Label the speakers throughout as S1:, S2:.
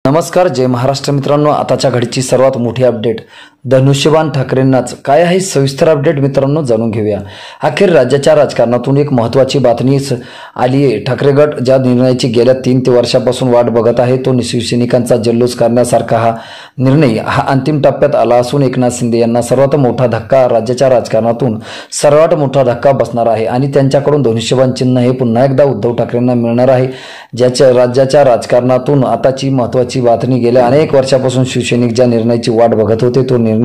S1: नमस्कार, जय महाराष्ट्र मित्रांनो। आताच्या घडीची सर्वात मोठी अपडेट धनुष्यबाण ठाकरेंनाच काय आहे, सविस्तर अपडेट मित्रांनो जाणून घेऊया। अखेर राज्याच्या राजकारणातून एक महत्त्वाची बातमी आली आहे। ठाकरे गट ज्या निर्णयाची गेल्या 3 वर्षापासून वाट बघत आहे, तो शिवसैनिकांचा जल्लोष करण्यासारखा हा निर्णय अंतिम टप्प्यात आला असून एकनाथ शिंदे यांना सर्वात मोठा धक्का, राज्याच्या राजकारणातून सर्वात मोठा धक्का बसणार आहे आणि त्यांच्याकडून धनुष्यबाण चिन्ह हे पुन्हा एकदा उद्धव ठाकरेंना मिळणार आहे। ज्याच्या राज्याच्या राजकारणातून आताची महत्त्वाची बातमी, गेल्या अनेक वर्षापासून शिवसैनिक ज्या निर्णयाची वाट बघत होते तो निर्णय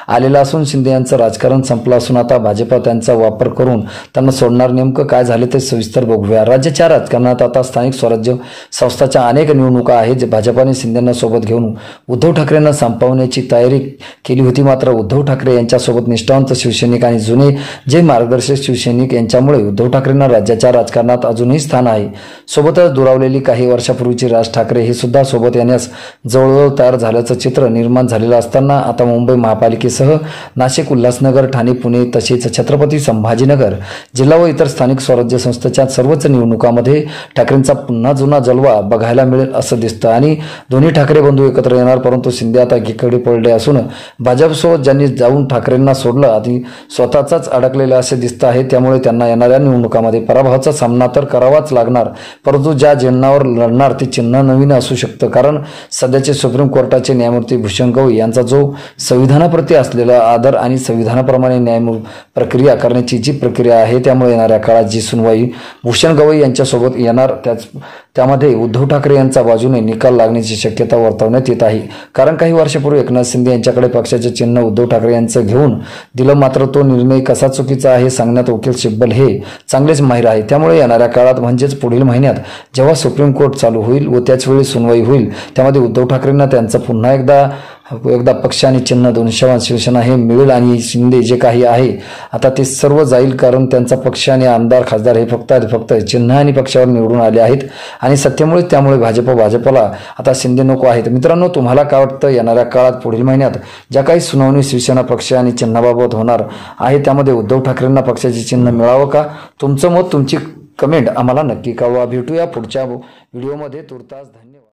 S1: आलेला असून शिंदे यांचं राजकारण संपलं असून आता भाजपा त्यांचा वापर करून त्यांना सोडणार। नेमकं काय झाले ते सविस्तर बघूया। राज्याच्या राजकारणात आता स्थानिक स्वराज्य संस्थांच्या अनेक निवडणुका आहेत, जे भाजपाने शिंदेंना सोबत घेऊन उद्धव ठाकरेंना संपवण्याची तयारी केली होती। मात्र उद्धव ठाकरे यांच्यासोबत निष्ठावंत शिवसैनिक आणि जुने जे मार्गदर्शक शिवसैनिक यांच्यामुळे उद्धव ठाकरेंना राज्याच्या राजकारणात अजूनही स्थान आहे। सोबतच दुरावलेली काही वर्षापूर्वीची राज ठाकरे हे सुद्धा सोबत येण्यास जवळजवळ तयार झाल्याचं चित्र निर्माण झालेलं असताना आता मुंबई महापालिकेसह नाशिक, उल्हासनगर, ठाणे, पुणे तसेच छत्रपती संभाजीनगर जिल्हा व इतर स्थानिक स्वराज्य संस्थेच्या सर्वच निवडणुकांमध्ये ठाकरेंचा पुन्हा जुना जलवा बघायला मिळेल असं दिसतं आणि दोन्ही ठाकरे बंधू एकत्र येणार। परंतु शिंदे आता एकीकडे पडले असून भाजपसोबत ज्यांनी जाऊन ठाकरेंना सोडलं आधी स्वतःचाच अडकलेलं असे दिसत आहे। त्यामुळे त्यांना येणाऱ्या निवडणुकांमध्ये पराभवाचा सामना तर करावाच लागणार, परंतु ज्या चिन्हावर लढणार ते चिन्ह नवीन असू शकतं। कारण सध्याचे सुप्रीम कोर्टाचे न्यायमूर्ती भूषण गवई यांचा जो संविधानाप्रती असलेला आदर आणि संविधानाप्रमाणे न्याय प्रक्रिया करण्याची जी प्रक्रिया आहे, त्यामुळे येणाऱ्या काळात जी सुनवाई भूषण गवई यांच्यासोबत येणार त्यामध्ये उद्धव ठाकरे यांच्या बाजूने निकाल लागण्याची शक्यता वर्तवण्यात येत आहे। कारण काही वर्षापूर्वी एकनाथ शिंदे यांच्याकडे पक्षाचे चिन्ह उद्धव ठाकरे यांचं घेऊन दिलं, मात्र तो निर्णय कसा चुकीचा आहे सांगण्यात वकील शिब्बल हे चांगलेच माहीर आहे। त्यामुळे येणाऱ्या काळात म्हणजेच पुढील महिन्यात जेव्हा सुप्रीम कोर्ट चालू होईल व त्याचवेळी सुनवाई होईल, त्यामध्ये उद्धव ठाकरेंना त्यांचं पुन्हा एकदा पक्ष आणि चिन्ह धनुष्यबाण शिवसेना हे मिळेल आणि शिंदे जे काही आहे आता ते सर्व जाईल। कारण त्यांचा पक्ष आणि आमदार खासदार हे फक्त चिन्ह आणि पक्षावर निवडून आले आहेत आणि सत्तेमुळे त्यामुळे भाजपला आता शिंदे नको आहेत। मित्रांनो, तुम्हाला काय वाटतं, येणाऱ्या काळात पुढील महिन्यात ज्या काही सुनावणी शिवसेना पक्ष आणि चिन्हाबाबत होणार आहे त्यामध्ये उद्धव ठाकरेंना पक्षाचे चिन्ह मिळावं का? तुमचं मत, तुमची कमेंट आम्हाला नक्की कळवा। भेटूया पुढच्या व्हिडिओमध्ये। तुर्तास धन्यवाद।